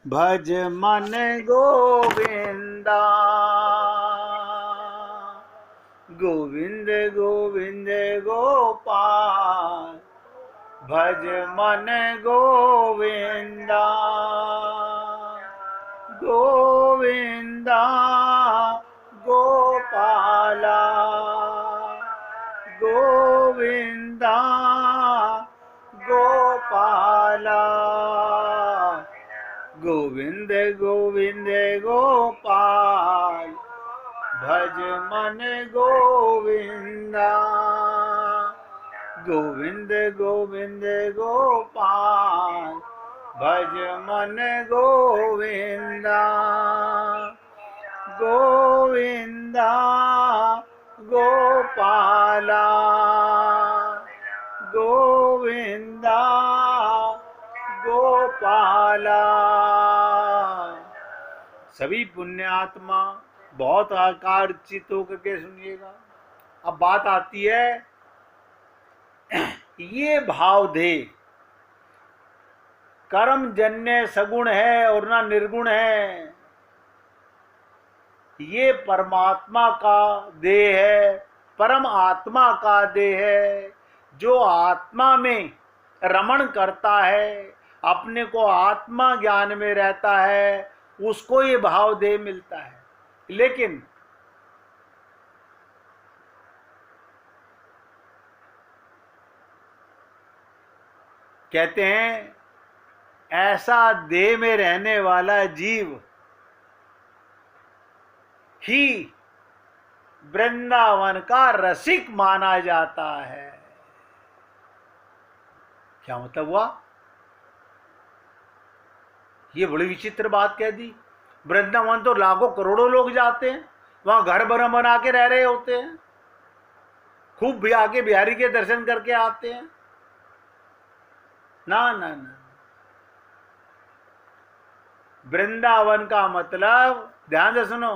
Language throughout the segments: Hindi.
भज मन गोविंदा। गोविंद गोविंद गोपाल भज मन गोविंदा। गोविंदा गोपाला गोविंदा गोपाला। गोविंद गोविंद गोपाल भज मन गोविंदा। गोविंद गोविंद गोपाल भज मन गोविंदा। गोविंदा गोपाला गोविंदा गोपाला। सभी पुण्यात्मा बहुत आकार चित होकर के सुनिएगा। अब बात आती है, ये भाव दे कर्म जन्य सगुण है और ना निर्गुण है। ये परमात्मा का देह है, परम आत्मा का देह है। जो आत्मा में रमण करता है, अपने को आत्मा ज्ञान में रहता है, उसको ये भाव देह मिलता है। लेकिन कहते हैं ऐसा देह में रहने वाला जीव ही वृंदावन का रसिक माना जाता है। क्या मतलब हुआ? ये बड़ी विचित्र बात कह दी। वृंदावन तो लाखों करोड़ों लोग जाते हैं, वहां घर बना के रह रहे होते हैं, खूब भी आके बिहारी के दर्शन करके आते हैं। ना ना ना, वृंदावन का मतलब ध्यान से सुनो,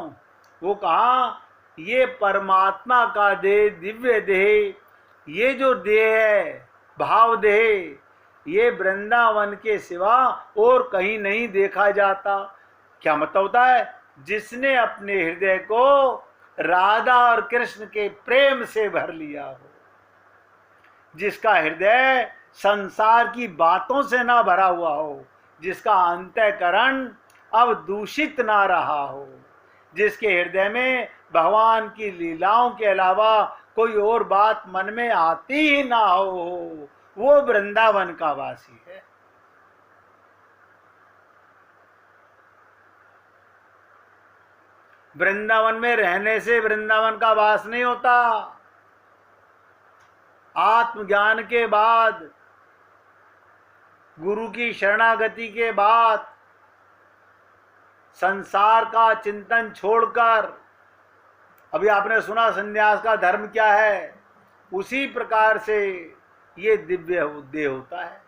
वो कहा ये परमात्मा का देह, दिव्य देह, ये जो देह है भाव देह, ये वृंदावन के सिवा और कहीं नहीं देखा जाता। क्या मतलब होता है? जिसने अपने हृदय को राधा और कृष्ण के प्रेम से भर लिया हो, जिसका हृदय संसार की बातों से ना भरा हुआ हो, जिसका अंतःकरण अब दूषित ना रहा हो, जिसके हृदय में भगवान की लीलाओं के अलावा कोई और बात मन में आती ही ना हो, वो वृंदावन का वासी है। वृंदावन में रहने से वृंदावन का वास नहीं होता। आत्मज्ञान के बाद, गुरु की शरणागति के बाद, संसार का चिंतन छोड़कर, अभी आपने सुना संन्यास का धर्म क्या है, उसी प्रकार से ये दिव्य देह होता है।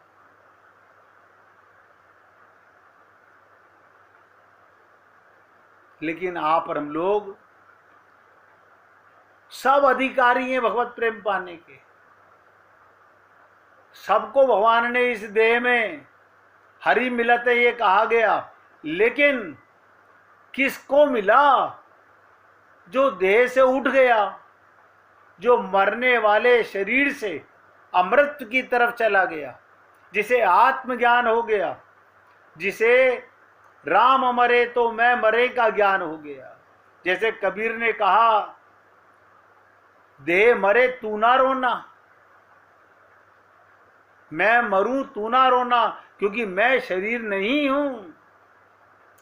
लेकिन आप और हम लोग सब अधिकारी हैं भगवत प्रेम पाने के। सबको भगवान ने इस देह में हरि मिलत है ये कहा गया, लेकिन किसको मिला? जो देह से उठ गया, जो मरने वाले शरीर से अमृत की तरफ चला गया, जिसे आत्मज्ञान हो गया, जिसे राम मरे तो मैं मरे का ज्ञान हो गया। जैसे कबीर ने कहा, देह मरे तू ना रोना, मैं मरूं तू ना रोना, क्योंकि मैं शरीर नहीं हूं,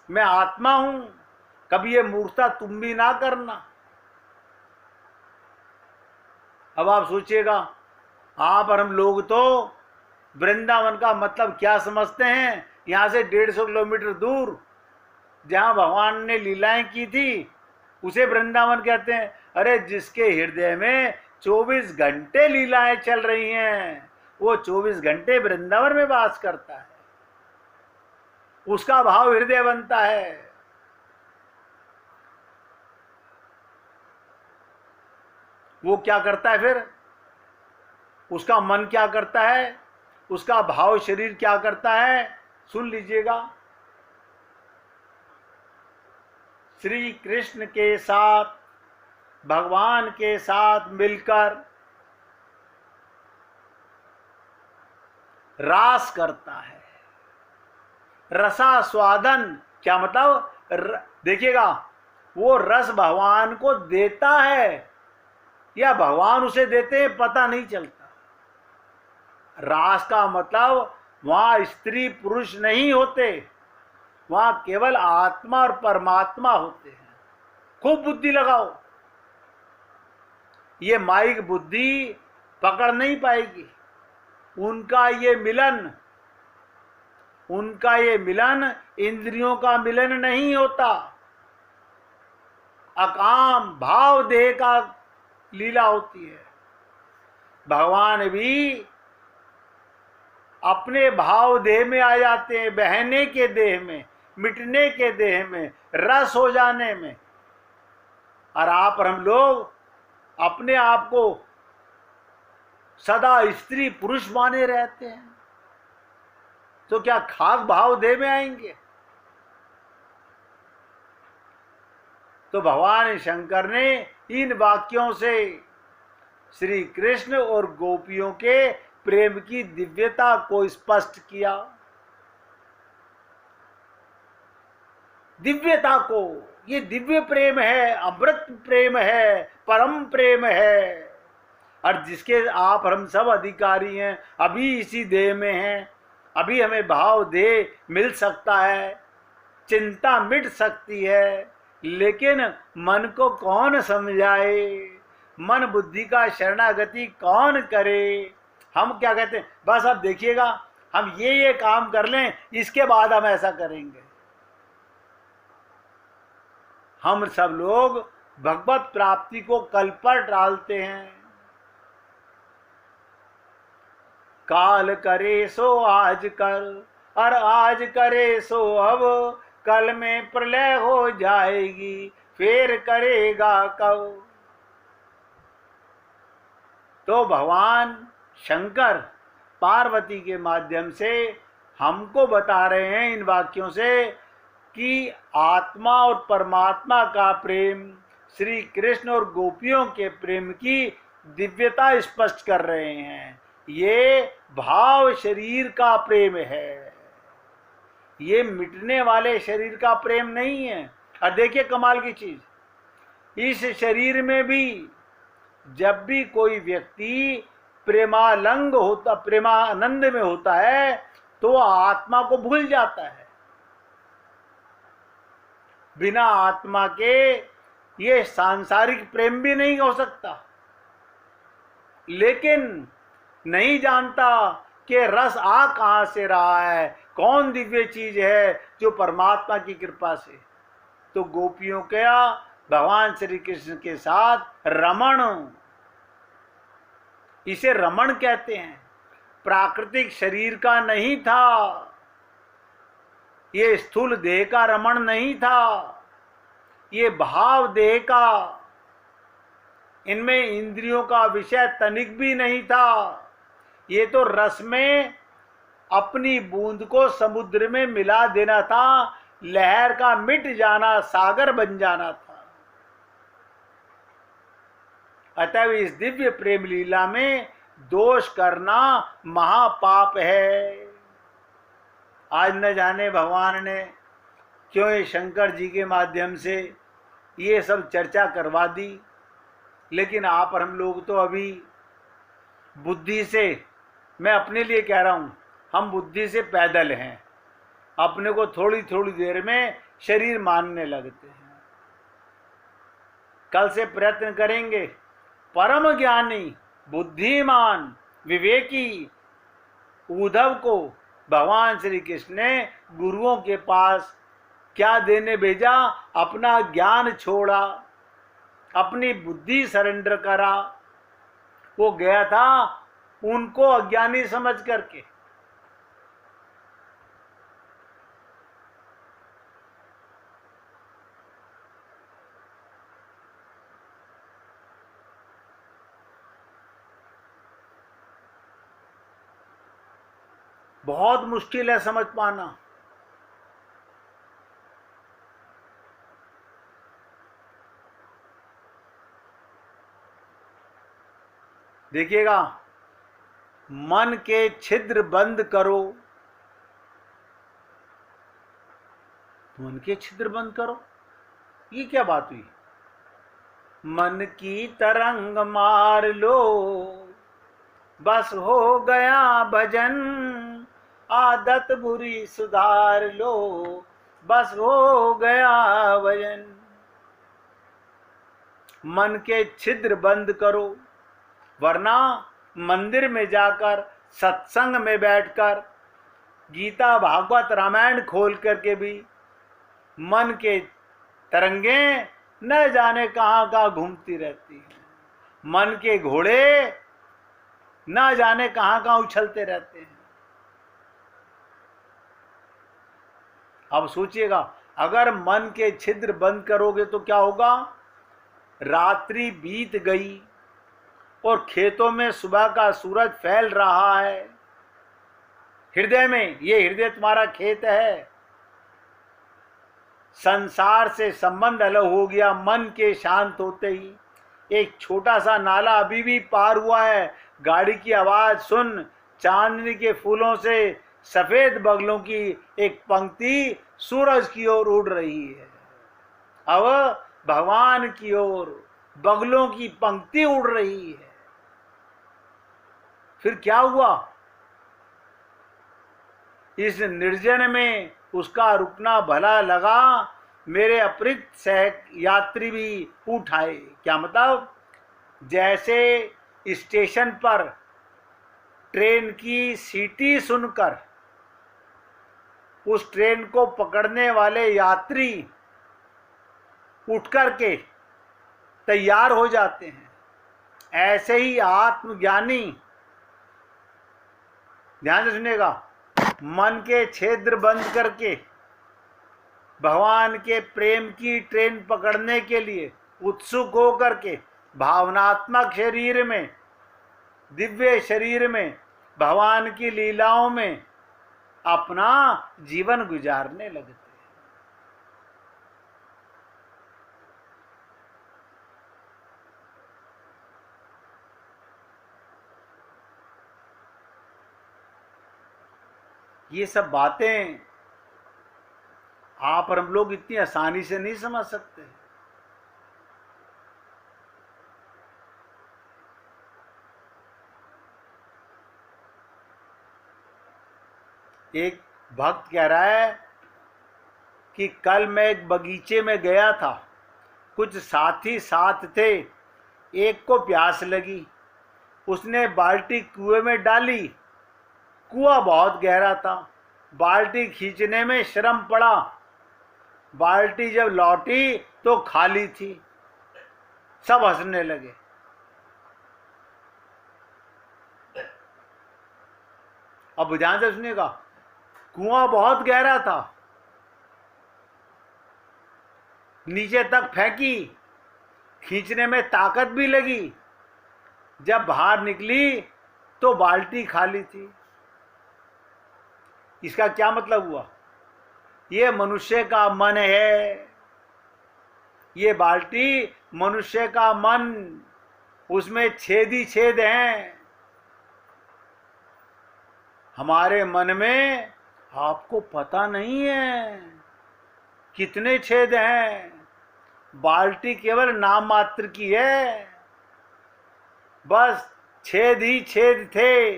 मैं आत्मा हूं। कभी ये मूर्खता तुम भी ना करना। अब आप सोचिएगा, आप और हम लोग तो वृंदावन का मतलब क्या समझते हैं? यहां से 150 किलोमीटर दूर जहां भगवान ने लीलाएं की थी उसे वृंदावन कहते हैं। अरे जिसके हृदय में 24 घंटे लीलाएं चल रही हैं, वो 24 घंटे वृंदावन में वास करता है, उसका भाव हृदय बनता है। वो क्या करता है फिर? उसका मन क्या करता है? उसका भाव शरीर क्या करता है? सुन लीजिएगा। श्री कृष्ण के साथ, भगवान के साथ मिलकर रास करता है। रसास्वादन क्या मतलब, देखिएगा, वो रस भगवान को देता है या भगवान उसे देते हैं पता नहीं चलता। रास का मतलब वहां स्त्री पुरुष नहीं होते, वहां केवल आत्मा और परमात्मा होते हैं। खूब बुद्धि लगाओ, ये माइक बुद्धि पकड़ नहीं पाएगी। उनका ये मिलन इंद्रियों का मिलन नहीं होता, अकाम भाव देह का लीला होती है। भगवान भी अपने भाव देह में आ जाते हैं, बहने के देह में, मिटने के देह में, रस हो जाने में। और आप और हम लोग अपने आप को सदा स्त्री पुरुष माने रहते हैं, तो क्या खाक भाव देह में आएंगे? तो भगवान शंकर ने इन वाक्यों से श्री कृष्ण और गोपियों के प्रेम की दिव्यता को स्पष्ट किया। दिव्यता को, ये दिव्य प्रेम है, अमृत प्रेम है, परम प्रेम है, और जिसके आप हम सब अधिकारी हैं। अभी इसी देह में हैं, अभी हमें भाव देह मिल सकता है, चिंता मिट सकती है, लेकिन मन को कौन समझाए, मन बुद्धि का शरणागति कौन करे। हम क्या कहते हैं, बस अब देखिएगा हम ये काम कर लें, इसके बाद हम ऐसा करेंगे। हम सब लोग भगवत प्राप्ति को कल पर डालते हैं। काल करे सो आज कर, और आज करे सो अब, कल में प्रलय हो जाएगी, फिर करेगा कब। तो भगवान शंकर पार्वती के माध्यम से हमको बता रहे हैं इन वाक्यों से कि आत्मा और परमात्मा का प्रेम, श्री कृष्ण और गोपियों के प्रेम की दिव्यता स्पष्ट कर रहे हैं। ये भाव शरीर का प्रेम है, ये मिटने वाले शरीर का प्रेम नहीं है। और देखिए कमाल की चीज, इस शरीर में भी जब भी कोई व्यक्ति प्रेमालंग होता, प्रेमानंद में होता है, तो आत्मा को भूल जाता है। बिना आत्मा के ये सांसारिक प्रेम भी नहीं हो सकता। लेकिन नहीं जानता कि रस आ कहां से रहा है, कौन दिव्य चीज है जो परमात्मा की कृपा से। तो गोपियों का भगवान श्री कृष्ण के साथ रमण, इसे रमण कहते हैं। प्राकृतिक शरीर का नहीं था, ये स्थूल देह का रमण नहीं था, ये भाव देह का, इनमें इंद्रियों का विषय तनिक भी नहीं था। ये तो रस में अपनी बूंद को समुद्र में मिला देना था, लहर का मिट जाना, सागर बन जाना था। अतः इस दिव्य प्रेम लीला में दोष करना महापाप है। आज न जाने भगवान ने क्यों ये शंकर जी के माध्यम से ये सब चर्चा करवा दी, लेकिन आप और हम लोग तो अभी बुद्धि से, मैं अपने लिए कह रहा हूं, हम बुद्धि से पैदल हैं, अपने को थोड़ी थोड़ी देर में शरीर मानने लगते हैं। कल से प्रयत्न करेंगे। परम ज्ञानी, बुद्धिमान, विवेकी उद्धव को भगवान श्री कृष्ण ने गुरुओं के पास क्या देने भेजा? अपना ज्ञान छोड़ा, अपनी बुद्धि सरेंडर करा। वो गया था उनको अज्ञानी समझ करके। बहुत मुश्किल है समझ पाना। देखिएगा, मन के छिद्र बंद करो, मन के छिद्र बंद करो, ये क्या बात हुई? मन की तरंग मार लो, बस हो गया भजन, आदत बुरी सुधार लो, बस हो गया भजन। मन के छिद्र बंद करो, वरना मंदिर में जाकर सत्संग में बैठकर गीता भागवत रामायण खोल करके भी मन के तरंगे न जाने कहां कहां घूमती रहती हैं। मन के घोड़े न जाने कहां कहां उछलते रहते हैं। अब सोचिएगा, अगर मन के छिद्र बंद करोगे तो क्या होगा? रात्रि बीत गई और खेतों में सुबह का सूरज फैल रहा है। हृदय में, ये हृदय तुम्हारा खेत है। संसार से संबंध अलग हो गया मन के शांत होते ही। एक छोटा सा नाला अभी भी पार हुआ है, गाड़ी की आवाज सुन, चांदनी के फूलों से सफेद बगलों की एक पंक्ति सूरज की ओर उड़ रही है। अब भगवान की ओर बगलों की पंक्ति उड़ रही है। फिर क्या हुआ? इस निर्जन में उसका रुकना भला लगा, मेरे अपरित सह यात्री भी उठ आए। क्या मतलब? जैसे स्टेशन पर ट्रेन की सीटी सुनकर उस ट्रेन को पकड़ने वाले यात्री उठ करके तैयार हो जाते हैं, ऐसे ही आत्मज्ञानी, ध्यान से सुनिएगा, मन के छिद्र बंद करके भगवान के प्रेम की ट्रेन पकड़ने के लिए उत्सुक होकर के भावनात्मक शरीर में, दिव्य शरीर में, भगवान की लीलाओं में अपना जीवन गुजारने लगते हैं। ये सब बातें आप और हम लोग इतनी आसानी से नहीं समझ सकते। एक भक्त कह रहा है कि कल मैं एक बगीचे में गया था, कुछ साथी साथ थे, एक को प्यास लगी, उसने बाल्टी कुएं में डाली, कुआं बहुत गहरा था, बाल्टी खींचने में श्रम पड़ा, बाल्टी जब लौटी तो खाली थी, सब हंसने लगे। अब ध्यान से सुनिएगा, कुआं बहुत गहरा था, नीचे तक फेंकी, खींचने में ताकत भी लगी, जब बाहर निकली तो बाल्टी खाली थी। इसका क्या मतलब हुआ? ये मनुष्य का मन है, ये बाल्टी मनुष्य का मन, उसमें छेद ही छेद हैं। हमारे मन में आपको पता नहीं है कितने छेद हैं। बाल्टी केवल नाम मात्र की है, बस छेद ही छेद थे।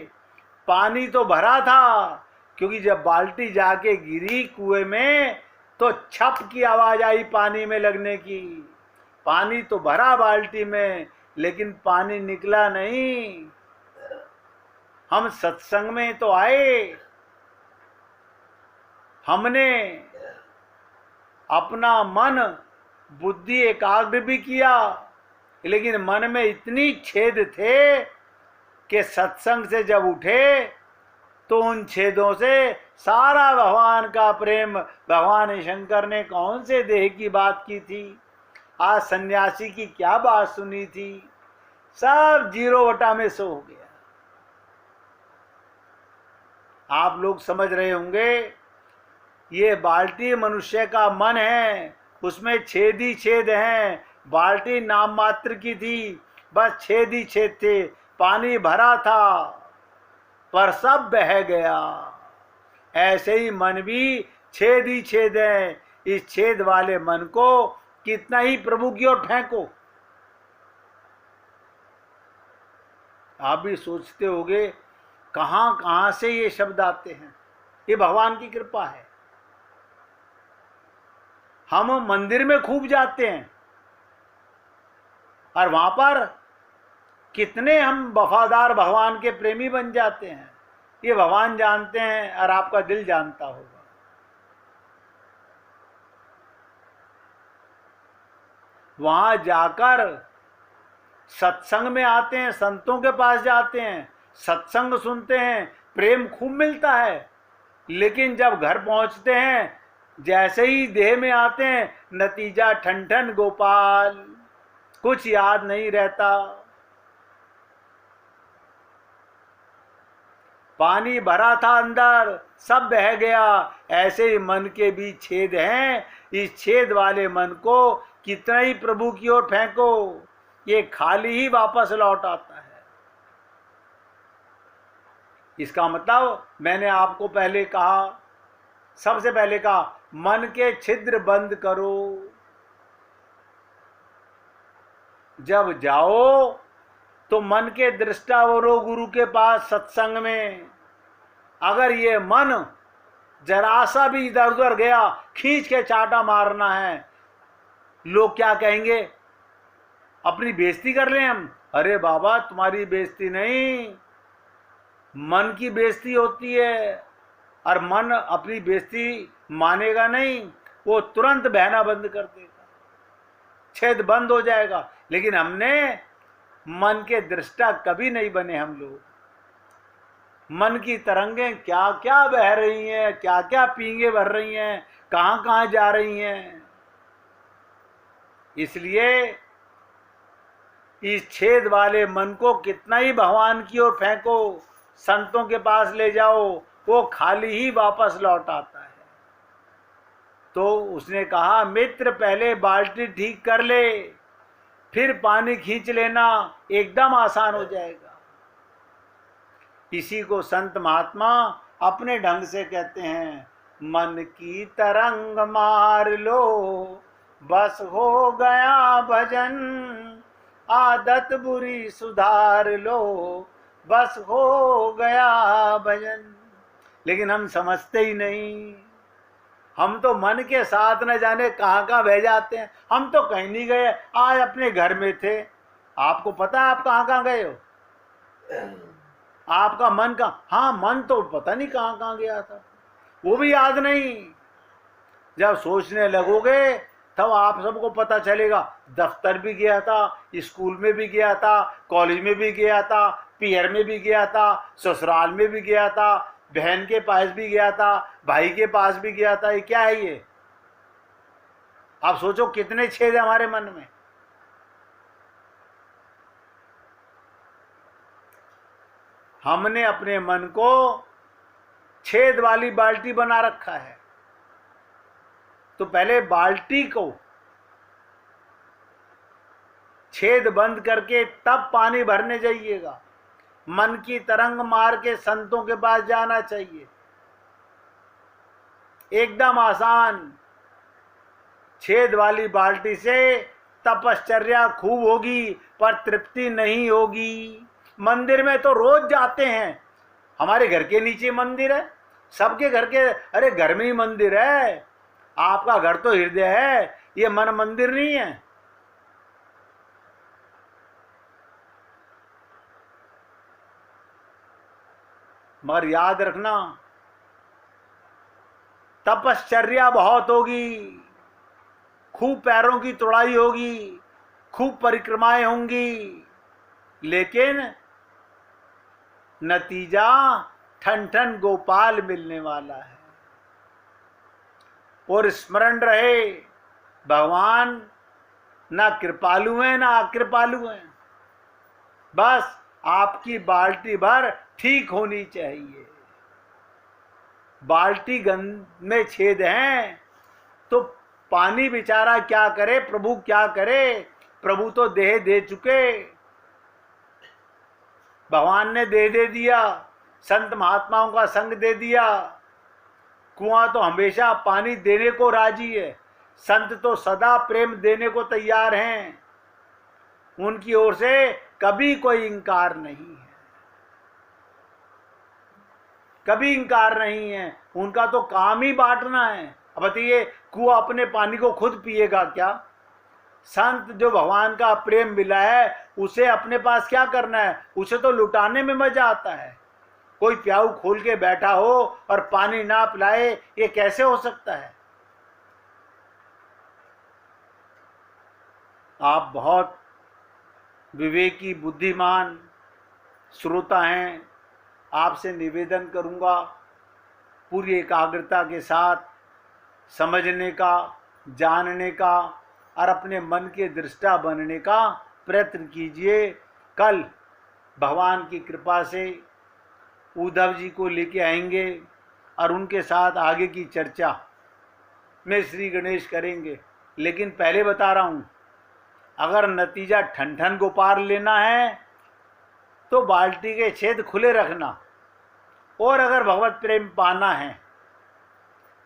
पानी तो भरा था, क्योंकि जब बाल्टी जाके गिरी कुएं में तो छप की आवाज आई पानी में लगने की। पानी तो भरा बाल्टी में, लेकिन पानी निकला नहीं। हम सत्संग में तो आए, हमने अपना मन बुद्धि एकाग्र भी किया, लेकिन मन में इतनी छेद थे कि सत्संग से जब उठे तो उन छेदों से सारा भगवान का प्रेम, भगवान शंकर ने कौन से देह की बात की थी, आज सन्यासी की क्या बात सुनी थी, सब 0 में 100 हो गया। आप लोग समझ रहे होंगे, ये बाल्टी मनुष्य का मन है, उसमें छेद ही छेद हैं। बाल्टी नाम मात्र की थी, बस छेद ही छेद थे, पानी भरा था पर सब बह गया। ऐसे ही मन भी छेद ही छेद है। इस छेद वाले मन को कितना ही प्रभु की ओर फेंको। आप भी सोचते होंगे कहां कहां से ये शब्द आते हैं। ये भगवान की कृपा है। हम मंदिर में खूब जाते हैं और वहां पर कितने हम वफादार भगवान के प्रेमी बन जाते हैं, ये भगवान जानते हैं और आपका दिल जानता होगा। वहां जाकर सत्संग में आते हैं, संतों के पास जाते हैं, सत्संग सुनते हैं, प्रेम खूब मिलता है। लेकिन जब घर पहुंचते हैं, जैसे ही देह में आते हैं, नतीजा ठन ठन गोपाल, कुछ याद नहीं रहता। पानी भरा था अंदर, सब बह गया। ऐसे ही मन के भी छेद हैं। इस छेद वाले मन को कितना ही प्रभु की ओर फेंको, ये खाली ही वापस लौट आता है। इसका मतलब मैंने आपको पहले कहा, सबसे पहले कहा, मन के छिद्र बंद करो। जब जाओ तो मन के दृष्टा वरो गुरु के पास सत्संग में। अगर ये मन जरा सा भी इधर उधर गया, खींच के चाटा मारना है, लोग क्या कहेंगे? अपनी बेइज्जती कर लें हम। अरे बाबा, तुम्हारी बेइज्जती नहीं, मन की बेइज्जती होती है। और मन अपनी बेइज्जती मानेगा नहीं, वो तुरंत बहना बंद कर देगा, छेद बंद हो जाएगा। लेकिन हमने मन के दृष्टा कभी नहीं बने हम लोग। मन की तरंगें क्या क्या बह रही हैं, क्या क्या पींगे भर रही हैं, कहां कहां जा रही हैं। इसलिए इस छेद वाले मन को कितना ही भगवान की ओर फेंको, संतों के पास ले जाओ, वो खाली ही वापस लौट आता है। तो उसने कहा, मित्र पहले बाल्टी ठीक कर ले, फिर पानी खींच लेना, एकदम आसान हो जाएगा। इसी को संत महात्मा अपने ढंग से कहते हैं, मन की तरंग मार लो, बस हो गया भजन, आदत बुरी सुधार लो, बस हो गया भजन। लेकिन हम समझते ही नहीं। हम तो मन के साथ न जाने कहां कहां बह जाते हैं। हम तो कहीं नहीं गए, आज अपने घर में थे। आपको पता है आप कहां कहां गए हो? आपका मन का, हाँ, मन तो पता नहीं कहां कहां गया था, वो भी याद नहीं। जब सोचने लगोगे तब आप सबको पता चलेगा। दफ्तर भी गया था, स्कूल में भी गया था, कॉलेज में भी गया था, पियर में भी गया था, ससुराल में भी गया था, बहन के पास भी गया था, भाई के पास भी गया था। ये क्या है ये? आप सोचो कितने छेद है हमारे मन में। हमने अपने मन को छेद वाली बाल्टी बना रखा है। तो पहले बाल्टी को छेद बंद करके तब पानी भरने जाइएगा। मन की तरंग मार के संतों के पास जाना चाहिए, एकदम आसान। छेद वाली बाल्टी से तपश्चर्या खूब होगी पर तृप्ति नहीं होगी। मंदिर में तो रोज जाते हैं, हमारे घर के नीचे मंदिर है, सबके घर के, अरे घर में ही मंदिर है। आपका घर तो हृदय है, ये मन मंदिर नहीं है। मगर याद रखना, तपश्चर्या बहुत होगी, खूब पैरों की तोड़ाई होगी, खूब परिक्रमाएं होंगी, लेकिन नतीजा ठन ठन गोपाल मिलने वाला है। और स्मरण रहे, भगवान ना कृपालु हैं ना अकृपालु हैं। बस आपकी बाल्टी भर ठीक होनी चाहिए। बाल्टी में छेद हैं तो पानी बेचारा क्या करे, प्रभु क्या करे? प्रभु तो देह दे चुके। भगवान ने दे दिया, संत महात्माओं का संग दे दिया। कुआं तो हमेशा पानी देने को राजी है, संत तो सदा प्रेम देने को तैयार हैं। उनकी ओर से कभी कोई इंकार नहीं है, कभी इंकार नहीं है। उनका तो काम ही बांटना है। अब बताइए, कुआं अपने पानी को खुद पिएगा क्या? संत जो भगवान का प्रेम मिला है उसे अपने पास क्या करना है? उसे तो लुटाने में मजा आता है। कोई प्याऊ खोल के बैठा हो और पानी ना पिलाए, ये कैसे हो सकता है? आप बहुत विवेकी बुद्धिमान श्रोता हैं, आपसे निवेदन करूंगा पूरी एकाग्रता के साथ समझने का, जानने का और अपने मन के दृष्टा बनने का प्रयत्न कीजिए। कल भगवान की कृपा से उद्धव जी को लेके आएंगे और उनके साथ आगे की चर्चा में श्री गणेश करेंगे। लेकिन पहले बता रहा हूँ, अगर नतीजा ठन ठन को पार लेना है तो बाल्टी के छेद खुले रखना, और अगर भगवत प्रेम पाना है,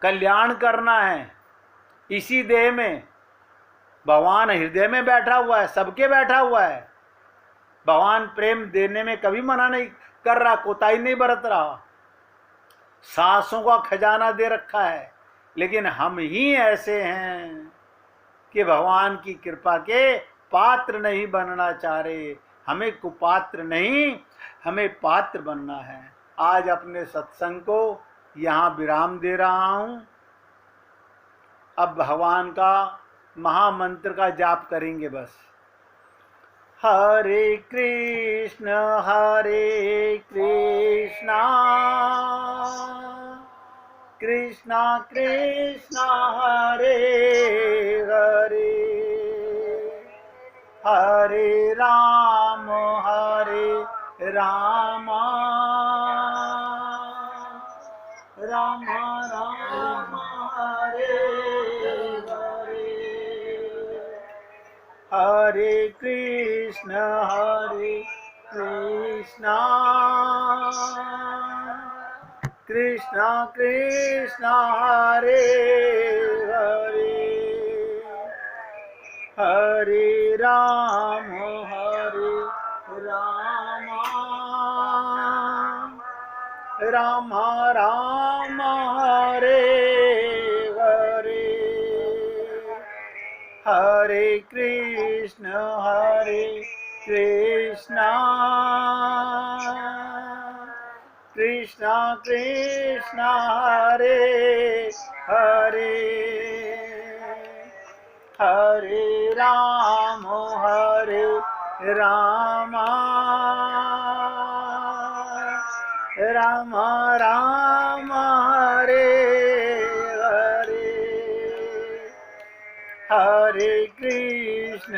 कल्याण करना है, इसी देह में, भगवान हृदय में बैठा हुआ है, सबके बैठा हुआ है। भगवान प्रेम देने में कभी मना नहीं कर रहा, कोताही नहीं बरत रहा। सांसों का खजाना दे रखा है, लेकिन हम ही ऐसे हैं कि भगवान की कृपा के पात्र नहीं बनना चाह रहे। हमें कुपात्र नहीं, हमें पात्र बनना है। आज अपने सत्संग को यहाँ विराम दे रहा हूँ। अब भगवान का महामंत्र का जाप करेंगे बस। हरे कृष्ण कृष्णा कृष्णा हरे हरे, हरे राम राम राम हरे हरे, हरे कृष्ण कृष्णा कृष्णा हरे हरे, हरे राम राम राम हरे हरे, हरे कृष्ण कृष्णा कृष्णा हरे हरे, हरे राम राम राम हरे हरे, हरे कृष्ण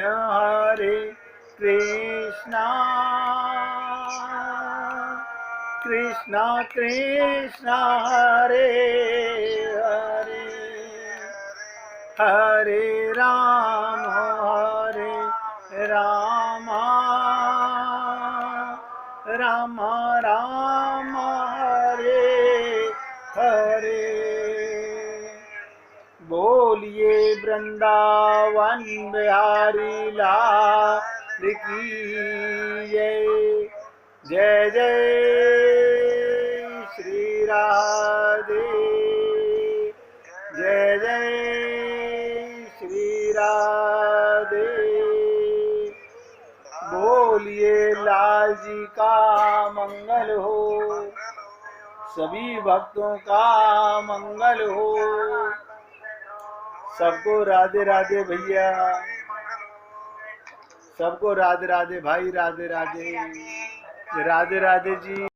कृष्णा कृष्णा हरे हरे, हरे राम राम राम हरे हरे। बोलिए वृंदावन बिहारी लाल की जय। जय जय श्री राधे, जय जय श्री राधे। बोलिए लाल जी का मंगल हो, सभी भक्तों का मंगल हो। सबको राधे राधे भैया, सबको राधे राधे भाई, राधे राधे, राधे राधे जी।